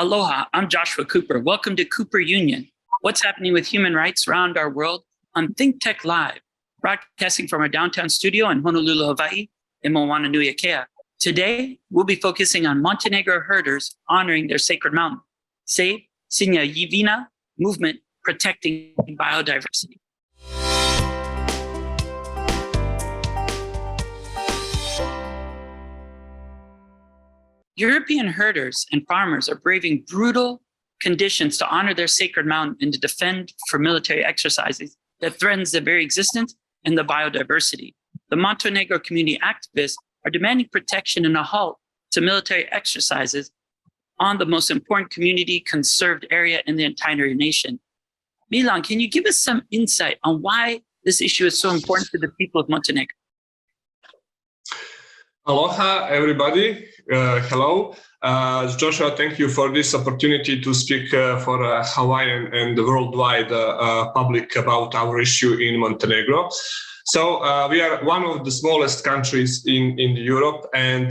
Aloha, I'm Joshua Cooper. Welcome to Cooper Union. What's happening with human rights around our world on Think Tech Live, broadcasting from our downtown studio in Honolulu, Hawaii, in Moana Nui Akea. Today, we'll be focusing on Montenegro herders honoring their sacred mountain, say Sinjajevina movement protecting biodiversity. European herders and farmers are braving brutal conditions to honor their sacred mountain and to defend for military exercises that threatens their very existence and the biodiversity. The Montenegro community activists are demanding protection and a halt to military exercises on the most important community conserved area in the entire nation. Milan, can you give us some insight on why this issue is so important to the people of Montenegro? Aloha, everybody. Hello. Joshua, thank you for this opportunity to speak for Hawaiian and the worldwide public about our issue in Montenegro. So we are one of the smallest countries in Europe, and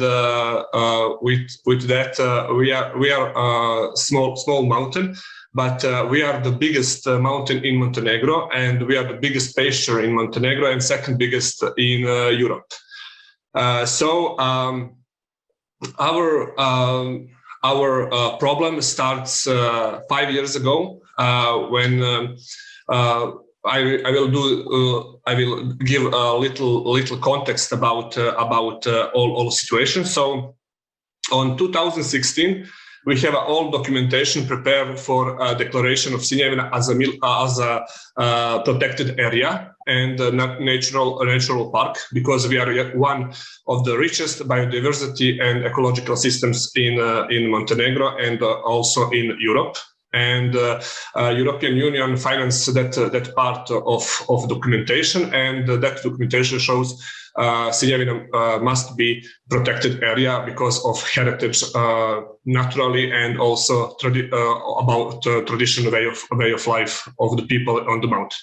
with that we are a small mountain, but we are the biggest mountain in Montenegro, and we are the biggest pasture in Montenegro and second biggest in Europe. Our problem starts 5 years ago when I will give a little context about all situations. So, on 2016, we have all documentation prepared for a declaration of Sinjajevina as a protected area and a natural park, because we are one of the richest biodiversity and ecological systems in Montenegro and also in Europe. And European Union financed that part of documentation, and that documentation shows Sinjajevina must be protected area because of heritage naturally, and also about traditional way of life of the people on the mountain.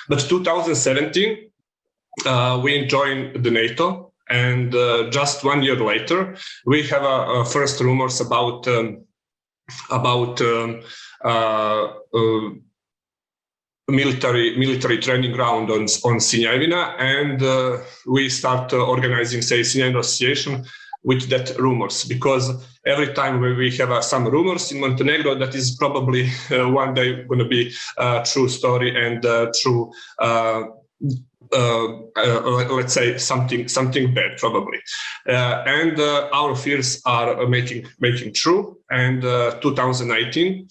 But 2017, we joined the NATO, and just 1 year later, we have first rumors about military training ground on Sinjajevina, and we start organizing, say, Sinjajevina Association with that rumors, because every time we have some rumors in Montenegro, that is probably one day going to be a true story and true. Let's say something bad, probably, and our fears are making true. And 2019,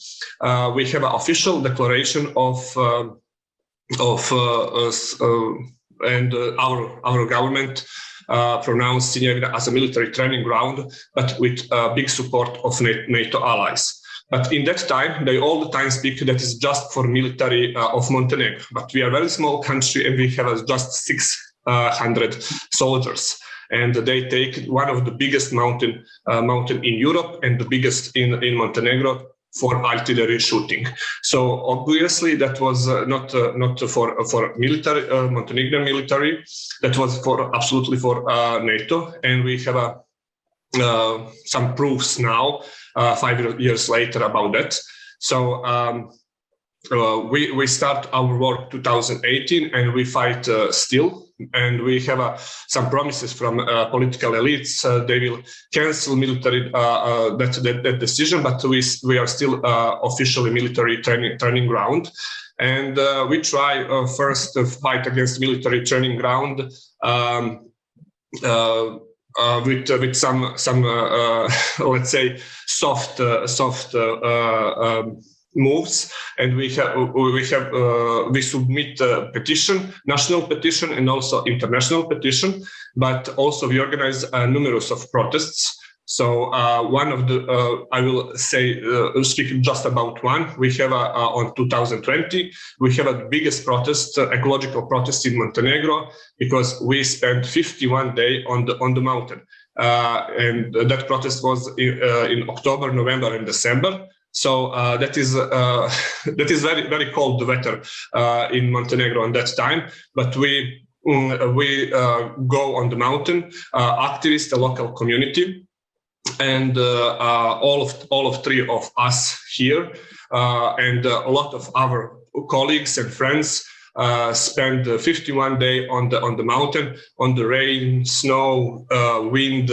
we have an official declaration and our government pronounced Sinjajevina as a military training ground, but with big support of NATO allies. But in that time, they all the time speak that is just for military of Montenegro. But we are a very small country, and we have just 600 soldiers. And they take one of the biggest mountain in Europe and the biggest in Montenegro for artillery shooting. So obviously that was not for military Montenegrin military. That was absolutely for NATO, and we have some proofs now. 5 years later about that. So we start our work 2018, and we fight still, and we have some promises from political elites. They will cancel military that decision, but we are still officially military training ground, and we try first to fight against military training ground. With some let's say soft moves, and we submit a petition, national petition, and also international petition, but also we organize numerous of protests. So one of the, I will say, speak just about one. We have on 2020, we have a biggest protest, ecological protest in Montenegro, because we spent 51 days on the mountain. And that protest was in October, November, and December. So that is very, very cold weather in Montenegro on that time. But we go on the mountain, activists, the local community, and all of three of us here, and a lot of our colleagues and friends spent 51 days on the mountain, on the rain, snow, wind,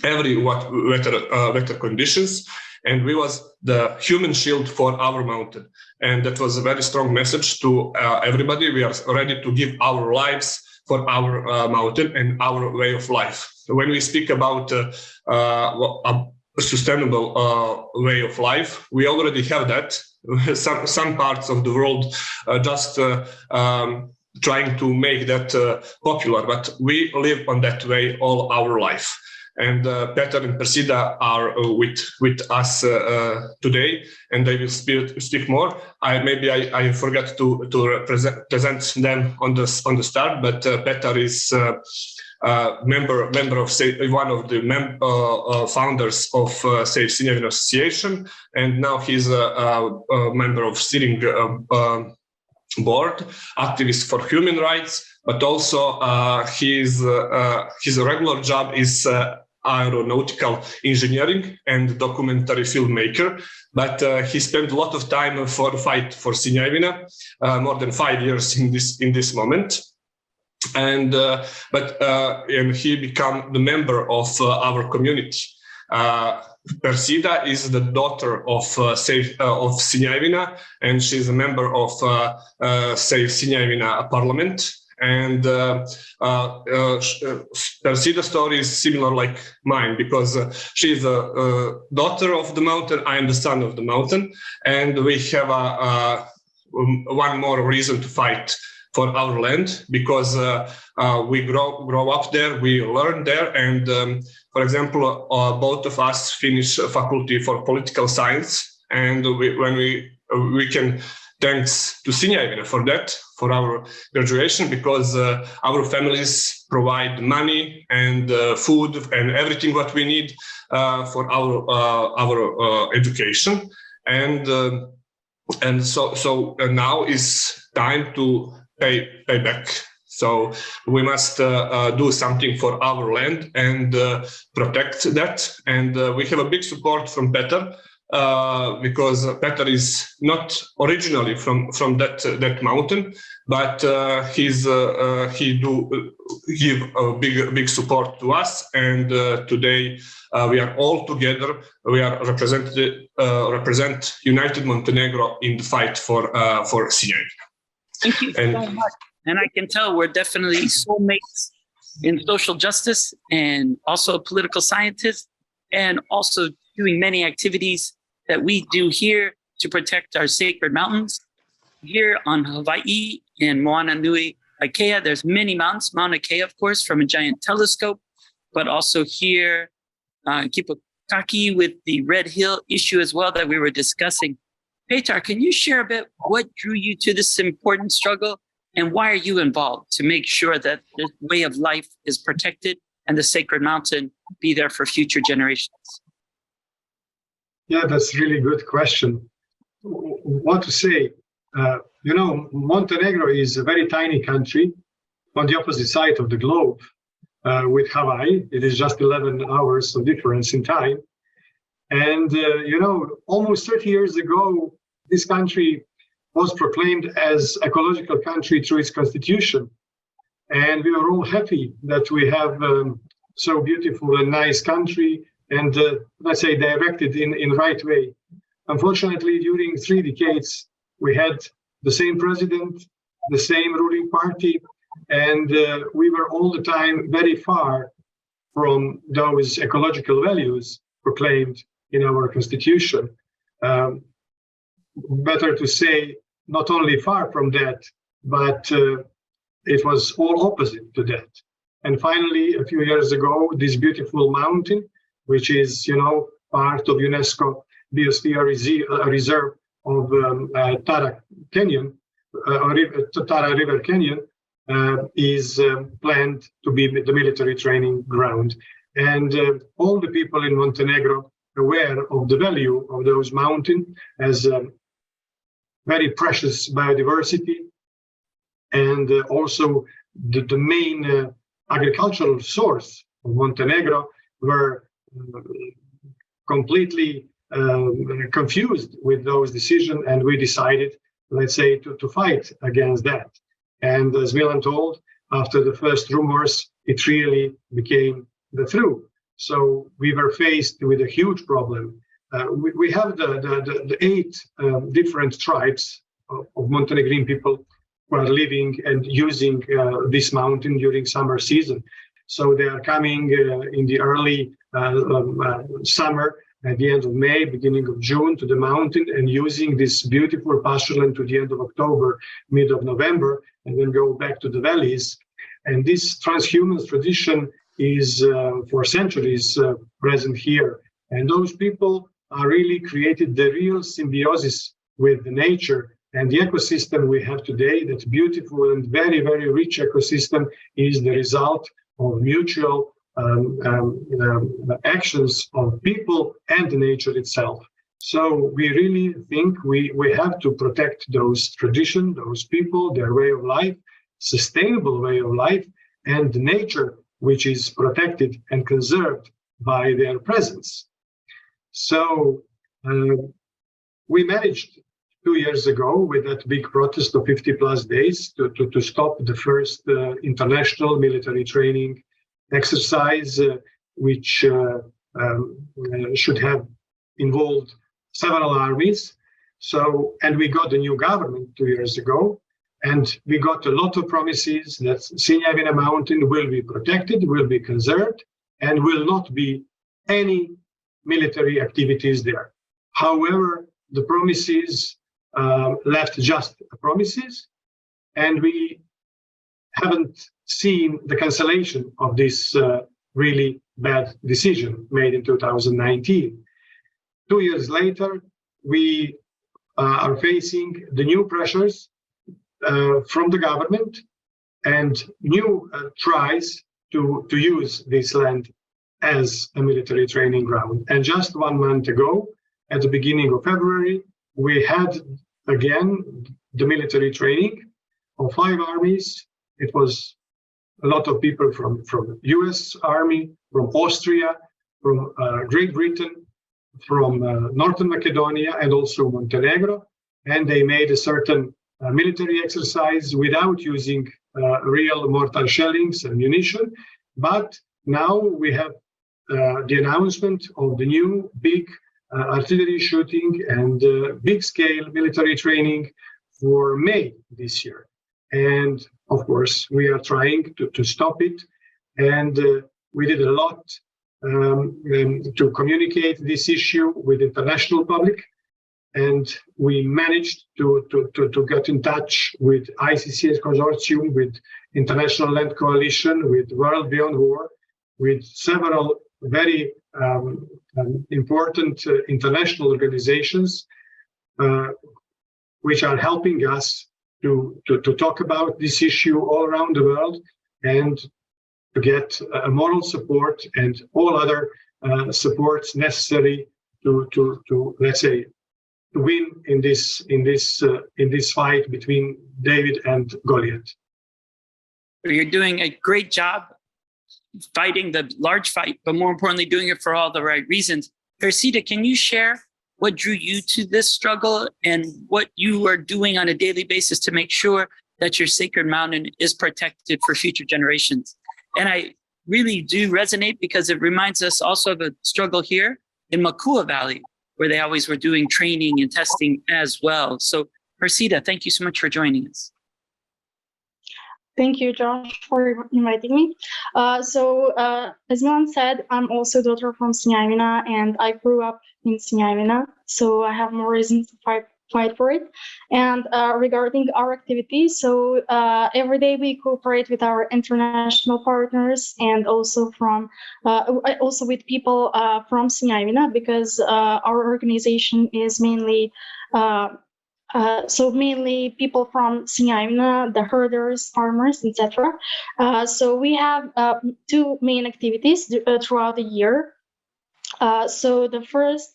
every weather conditions, and we was the human shield for our mountain. And that was a very strong message to everybody. We are ready to give our lives for our mountain and our way of life. When we speak about a sustainable way of life, we already have that. Some parts of the world just trying to make that popular, but we live on that way all our life. And Petar and Persida are with us today, and they will speak more. I forgot to present them on the start, but Petar is member of one of the founders of Sinjajevina Association, and now he's a member of steering board, activist for human rights, but also his regular job is aeronautical engineering and documentary filmmaker, but he spent a lot of time for fight for Sinjajevina, more than 5 years in this moment, and he became the member of our community. Persida is the daughter of Sinjajevina, and she's a member of Sinjajevina parliament. And Persida's story is similar like mine, because she's a daughter of the mountain, I am the son of the mountain, and we have one more reason to fight for our land, because we grow up there, we learn there, and for example, both of us finish faculty for political science, and we can thanks to Sinjajevina for that, for our graduation, because our families provide money and food and everything what we need for our education, and so now is time to pay back. So we must do something for our land and protect that. And we have a big support from Petar, because Petar is not originally from that mountain, but he do give a big support to us. And today we are all together. We are represent United Montenegro in the fight for Sinjajevina. Thank you so much. And I can tell we're definitely soulmates in social justice, and also political scientists, and also doing many activities that we do here to protect our sacred mountains. Here on Hawaii and Moana Nui, Aikea, there's many mountains. Mauna Kea, of course, from a giant telescope, but also here, Kipokaki with the Red Hill issue as well that we were discussing. Petar, can you share a bit what drew you to this important struggle, and why are you involved to make sure that this way of life is protected and the sacred mountain be there for future generations? Yeah, that's a really good question. What to say? Montenegro is a very tiny country on the opposite side of the globe with Hawaii. It is just 11 hours of difference in time. And, almost 30 years ago, this country was proclaimed as ecological country through its constitution. And we were all happy that we have so beautiful and nice country, and let's say directed in right way. Unfortunately, during 3 decades, we had the same president, the same ruling party, and we were all the time very far from those ecological values proclaimed in our constitution. Better to say, not only far from that, but it was all opposite to that. And finally, a few years ago, this beautiful mountain, which is, part of UNESCO Biosphere reserve of Tara Canyon, Tara River Canyon, is planned to be the military training ground. And all the people in Montenegro aware of the value of those mountains as very precious biodiversity, and also the main agricultural source of Montenegro, were completely confused with those decisions, and we decided, let's say, to fight against that. And as Milan told, after the first rumors, it really became the truth. So we were faced with a huge problem. We have the 8 different tribes of Montenegrin people who are living and using this mountain during summer season. So they are coming in the early summer, at the end of May, beginning of June, to the mountain and using this beautiful pasture land to the end of October, mid of November, and then go back to the valleys. And this transhuman tradition is for centuries present here. And those people are really created the real symbiosis with the nature. And the ecosystem we have today, that beautiful and very, very rich ecosystem, is the result of mutual actions of people and nature itself. So we really think we have to protect those traditions, those people, their way of life, sustainable way of life, and the nature which is protected and conserved by their presence. So we managed 2 years ago with that big protest of 50 plus days to stop the first international military training exercise, which should have involved several armies. So, and we got a new government 2 years ago, and we got a lot of promises that Sinjajevina mountain will be protected, will be conserved, and will not be any military activities there. However, the promises left just promises, and we haven't seen the cancellation of this really bad decision made in 2019. 2 years later, we are facing the new pressures from the government and new tries to use this land as a military training ground. And just 1 month ago, at the beginning of February, we had again the military training of 5 armies. It was a lot of people from US Army, from Austria, from Great Britain, from Northern Macedonia, and also Montenegro. And they made a certain military exercise without using real mortar shellings and ammunition. But now we have the announcement of the new big artillery shooting and big scale military training for May this year. And of course, we are trying to stop it. And we did a lot to communicate this issue with the international public. And we managed to get in touch with ICCS Consortium, with International Land Coalition, with World Beyond War, with several very important international organizations which are helping us to talk about this issue all around the world and to get moral support and all other supports necessary to let's say to win in this fight between David and Goliath. You're doing a great job fighting the large fight, but more importantly, doing it for all the right reasons. Persida, can you share what drew you to this struggle and what you are doing on a daily basis to make sure that your sacred mountain is protected for future generations? And I really do resonate because it reminds us also of a struggle here in Makua Valley, where they always were doing training and testing as well. So Persida, thank you so much for joining us. Thank you, Josh, for inviting me. As Milan said, I'm also a daughter from Sinjajevina, and I grew up in Sinjajevina, so I have more reasons to fight for it. And regarding our activities, so every day we cooperate with our international partners and also with people from Sinjajevina, because our organization is mainly mainly people from Sinjajevina, the herders, farmers, etc. So we have 2 main activities throughout the year. So the first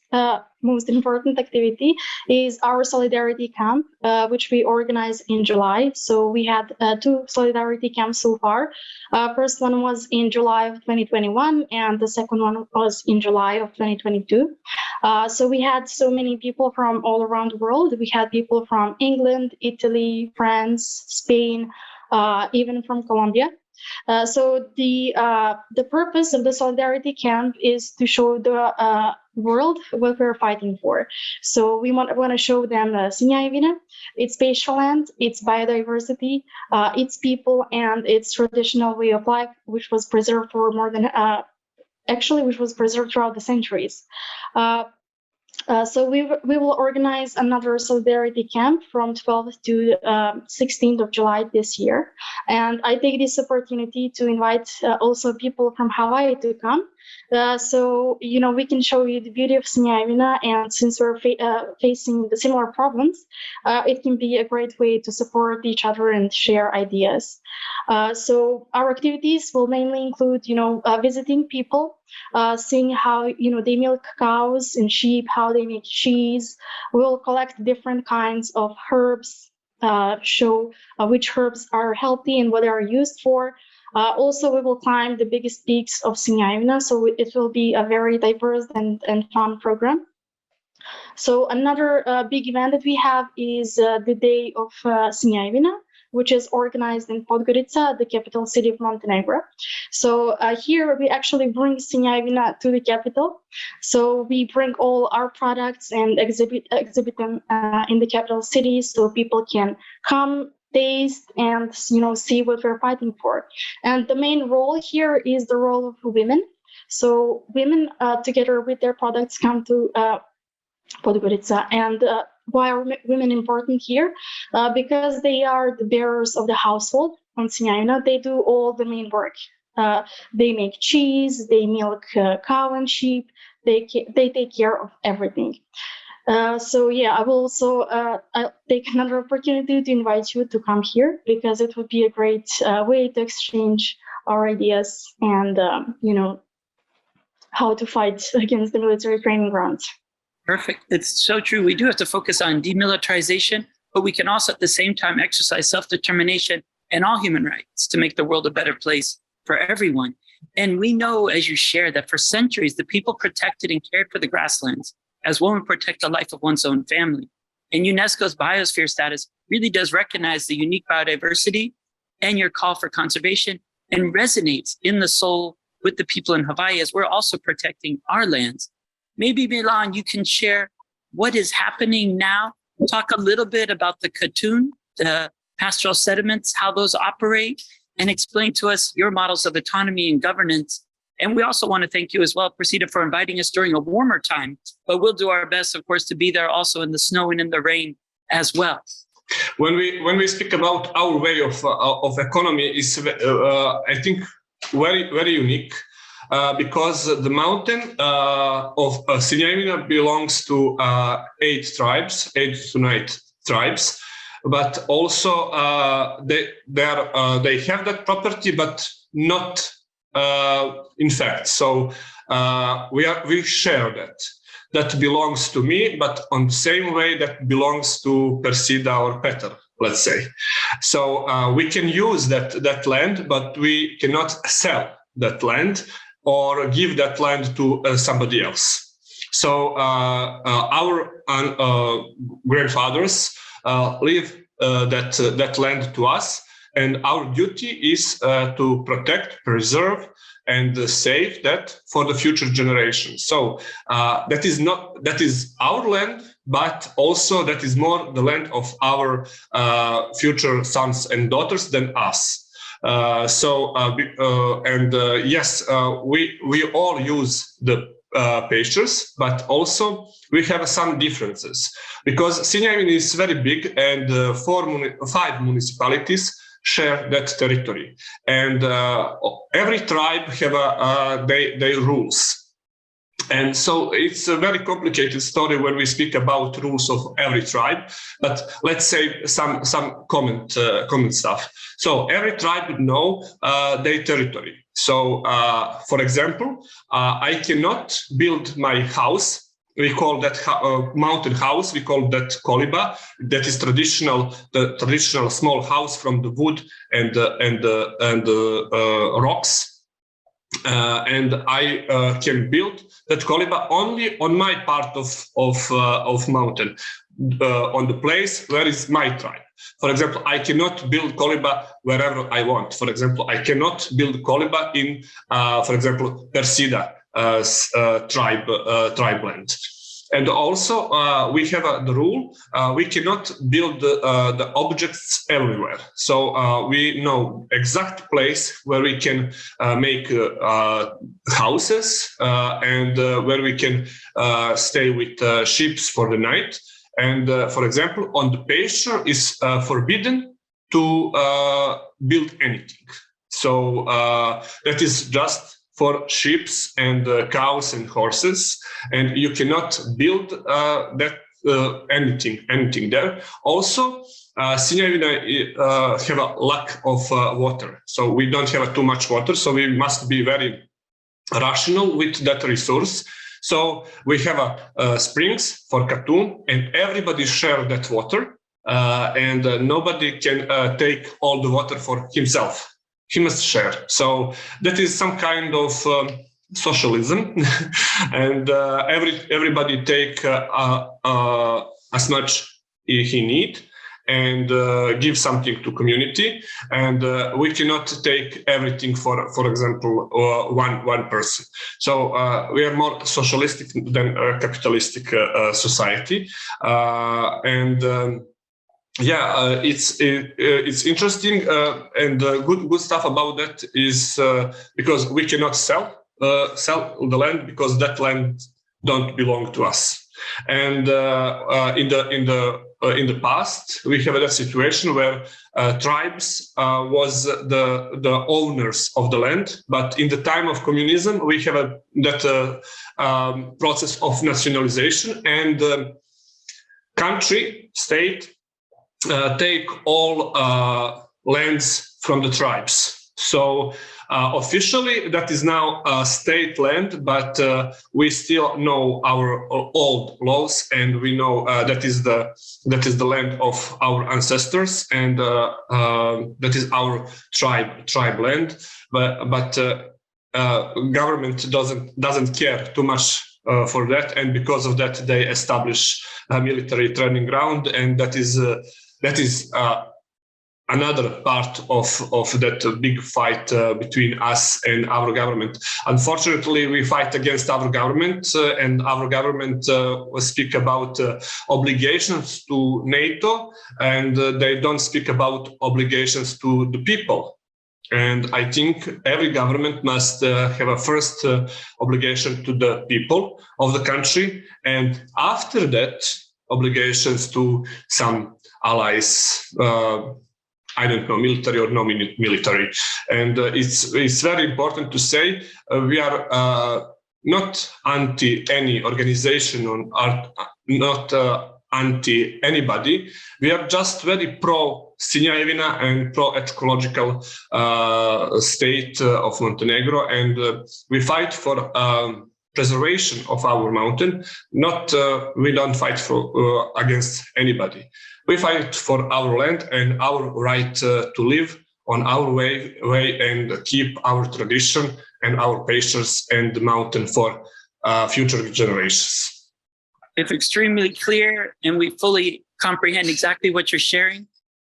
most important activity is our solidarity camp, which we organized in July. So we had 2 solidarity camps so far. First one was in July of 2021, and the second one was in July of 2022. So we had so many people from all around the world. We had people from England, Italy, France, Spain, even from Colombia. So the purpose of the solidarity camp is to show the world what we're fighting for. So we want to show them Sinjajevina, its spatial land, its biodiversity, its people, and its traditional way of life, which was preserved for more than which was preserved throughout the centuries. So we will organize another solidarity camp from 12th to 16th of July this year. And I take this opportunity to invite also people from Hawaii to come. So, we can show you the beauty of Sinjajevina, and since we're facing the similar problems, it can be a great way to support each other and share ideas. So our activities will mainly include, visiting people, seeing how, they milk cows and sheep, how they make cheese. We'll collect different kinds of herbs, show which herbs are healthy and what they are used for. Also, we will climb the biggest peaks of Sinjajevina, so it will be a very diverse and fun program. So another big event that we have is the Day of Sinjajevina, which is organized in Podgorica, the capital city of Montenegro. So here we actually bring Sinjajevina to the capital. So we bring all our products and exhibit them in the capital city, so people can come, taste, and see what we're fighting for. And the main role here is the role of women. So women, together with their products, come to Podgorica. And why are women important here? Because they are the bearers of the household on Sinjajevina. They do all the main work. They make cheese, they milk cow and sheep, they take care of everything. So I will also I'll take another opportunity to invite you to come here, because it would be a great way to exchange our ideas and how to fight against the military training grounds. Perfect. It's so true. We do have to focus on demilitarization, but we can also at the same time exercise self-determination and all human rights to make the world a better place for everyone. And we know, as you share, that for centuries, the people protected and cared for the grasslands as one would protect the life of one's own family. And UNESCO's Biosphere status really does recognize the unique biodiversity and your call for conservation, and resonates in the soul with the people in Hawaii as we're also protecting our lands. Maybe, Milan, you can share what is happening now. Talk a little bit about the katun, the pastoral sediments, how those operate, and explain to us your models of autonomy and governance. And we also want to thank you as well, Persida, for inviting us during a warmer time. But we'll do our best, of course, to be there also in the snow and in the rain as well. When we speak about our way of economy, is I think very unique, because the mountain of Sinjajevina belongs to 8 to 9 tribes, but also they have that property, but not in fact. So we share that. That belongs to me, but on the same way that belongs to Persida or Petar, let's say. So we can use that land, but we cannot sell that land or give that land to somebody else. So our grandfathers leave that land to us, and our duty is to protect, preserve, and save that for the future generations. So that is our land, but also that is more the land of our future sons and daughters than us. Yes, we all use the pastures, but also we have some differences, because Sinjajevina is very big, and 5 municipalities share that territory, and every tribe have their rules. And so it's a very complicated story when we speak about rules of every tribe. But let's say some common stuff. So every tribe would know their territory. So, for example, I cannot build my house. We call that mountain house. We call that koliba. That is the traditional small house from the wood and rocks. And I can build that koliba only on my part of mountain, on the place where is my tribe. For example, I cannot build koliba wherever I want. For example, I cannot build koliba in, for example, Persida tribe land. And also, we have the rule, we cannot build the objects everywhere. So we know exact place where we can make houses and where we can stay with sheep for the night. And for example, on the pasture is forbidden to build anything. So that is just for sheep and cows and horses, and you cannot build anything there. Also, Sinjajevina have a lack of water, so we don't have too much water. So we must be very rational with that resource. So we have springs for katun, and everybody share that water, and nobody can take all the water for himself. He must share. So that is some kind of socialism, and everybody take as much he need and give something to community. And we cannot take everything for example, one person. So we are more socialistic than a capitalistic society, it's interesting, and good stuff about that is because we cannot sell the land because that land don't belong to us. And in the past, we have that situation where tribes was the owners of the land, but in the time of communism, we have that process of nationalization, and country, state, take all lands from the tribes. So officially that is now state land, but we still know our old laws, and we know that is the land of our ancestors, and that is our tribe land. But government doesn't care too much for that, and because of that they establish a military training ground, and that is another part of that big fight between us and our government. Unfortunately, we fight against our government, and our government speak about obligations to NATO, and they don't speak about obligations to the people. And I think every government must have a first obligation to the people of the country, and after that, obligations to some allies, I don't know, military or no military. And it's very important to say we are not anti any organization or not anti anybody. We are just very pro Sinjajevina and pro ecological state of Montenegro, and we fight for preservation of our mountain. We don't fight for against anybody. We fight for our land and our right to live on our way and keep our tradition and our pastures and the mountain for future generations. It's extremely clear, and we fully comprehend exactly what you're sharing.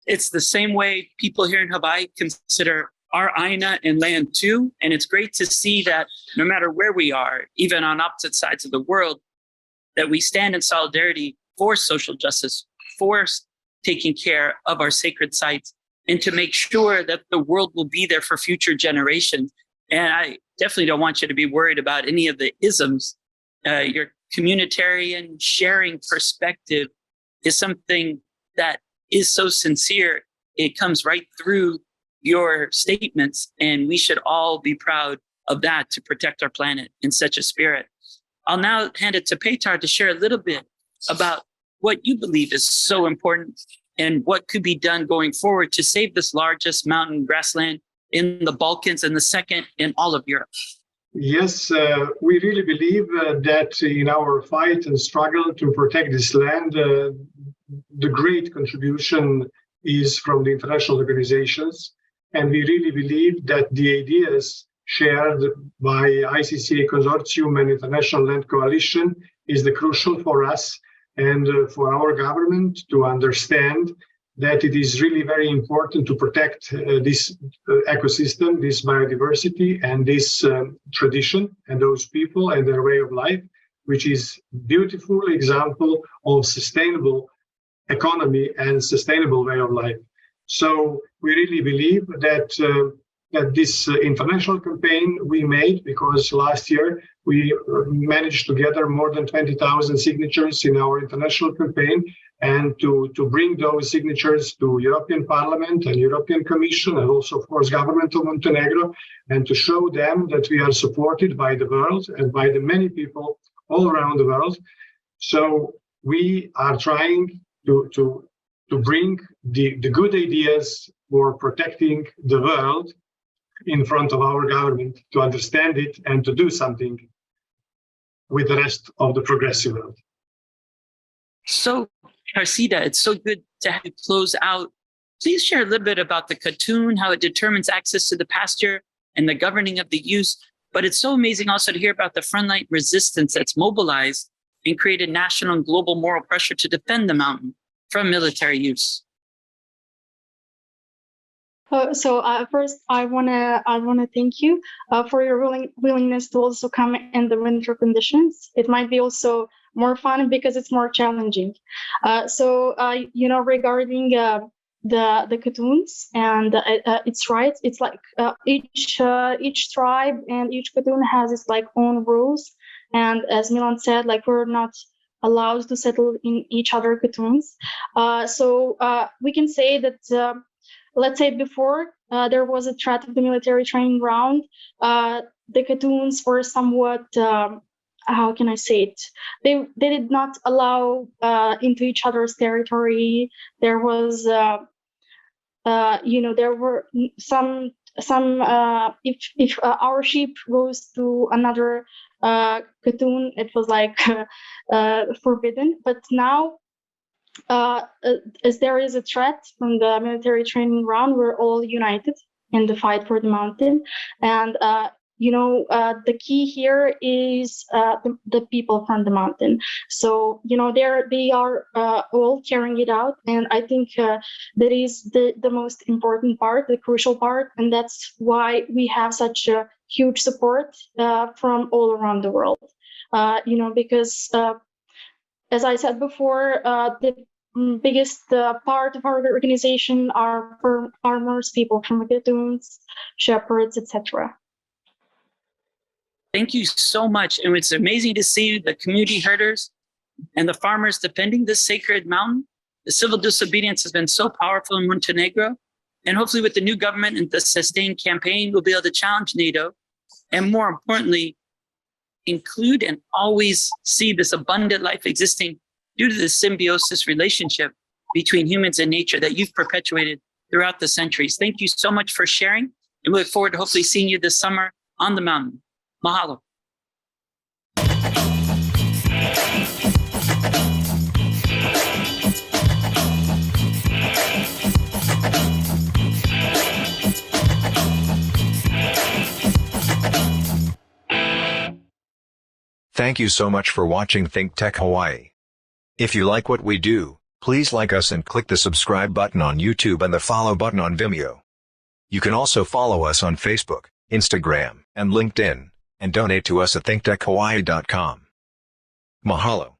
It's the same way people here in Hawaii consider our aina and land too. And it's great to see that no matter where we are, even on opposite sides of the world, that we stand in solidarity for social justice, for taking care of our sacred sites, and to make sure that the world will be there for future generations. And I definitely don't want you to be worried about any of the isms. Your communitarian sharing perspective is something that is so sincere. It comes right through your statements, and we should all be proud of that, to protect our planet in such a spirit. I'll now hand it to Petar to share a little bit about what you believe is so important and what could be done going forward to save this largest mountain grassland in the Balkans and the second in all of Europe. Yes, we really believe that in our fight and struggle to protect this land, the great contribution is from the international organizations. And we really believe that the ideas shared by ICCA Consortium and International Land Coalition is the crucial for us and for our government to understand that it is really very important to protect this ecosystem, this biodiversity, and this tradition, and those people and their way of life, which is a beautiful example of sustainable economy and sustainable way of life. So we really believe that that this international campaign we made, because last year we managed to gather more than 20,000 signatures in our international campaign, and to bring those signatures to European Parliament and European Commission, and also, of course, government of Montenegro, and to show them that we are supported by the world and by the many people all around the world. So we are trying to bring the good ideas for protecting the world in front of our government, to understand it and to do something with the rest of the progressive world. So, Persida, it's so good to have you close out. Please share a little bit about the katun, how it determines access to the pasture and the governing of the use. But it's so amazing also to hear about the frontline resistance that's mobilized and created national and global moral pressure to defend the mountain from military use. First, I wanna thank you for your willingness to also come in the winter conditions. It might be also more fun because it's more challenging. Regarding the katuns and its rights, it's like each tribe and each katun has its like own rules. And as Milan said, like we're not allowed to settle in each other katuns. We can say that. Let's say before there was a threat of the military training ground, the katuns were somewhat, how can I say it? They did not allow into each other's territory. There was, there were some. If our sheep goes to another katun, it was like forbidden. But now, as there is a threat from the military training ground, we're all united in the fight for the mountain. And the key here is the people from the mountain. So they are all carrying it out, and I think that is the most important part, the crucial part, and that's why we have such a huge support from all around the world. Because as I said before, the biggest part of our organization are farmers, people from katuns, shepherds, etc. Thank you so much. And it's amazing to see the community herders and the farmers defending this sacred mountain. The civil disobedience has been so powerful in Montenegro. And hopefully with the new government and the sustained campaign, we'll be able to challenge NATO and more importantly, include and always see this abundant life existing due to the symbiosis relationship between humans and nature that you've perpetuated throughout the centuries. Thank you so much for sharing, and we look forward to hopefully seeing you this summer on the mountain. Mahalo. Thank you so much for watching Think Tech Hawaii. If you like what we do, please like us and click the subscribe button on YouTube and the follow button on Vimeo. You can also follow us on Facebook, Instagram, and LinkedIn, and donate to us at thinktechhawaii.com. Mahalo.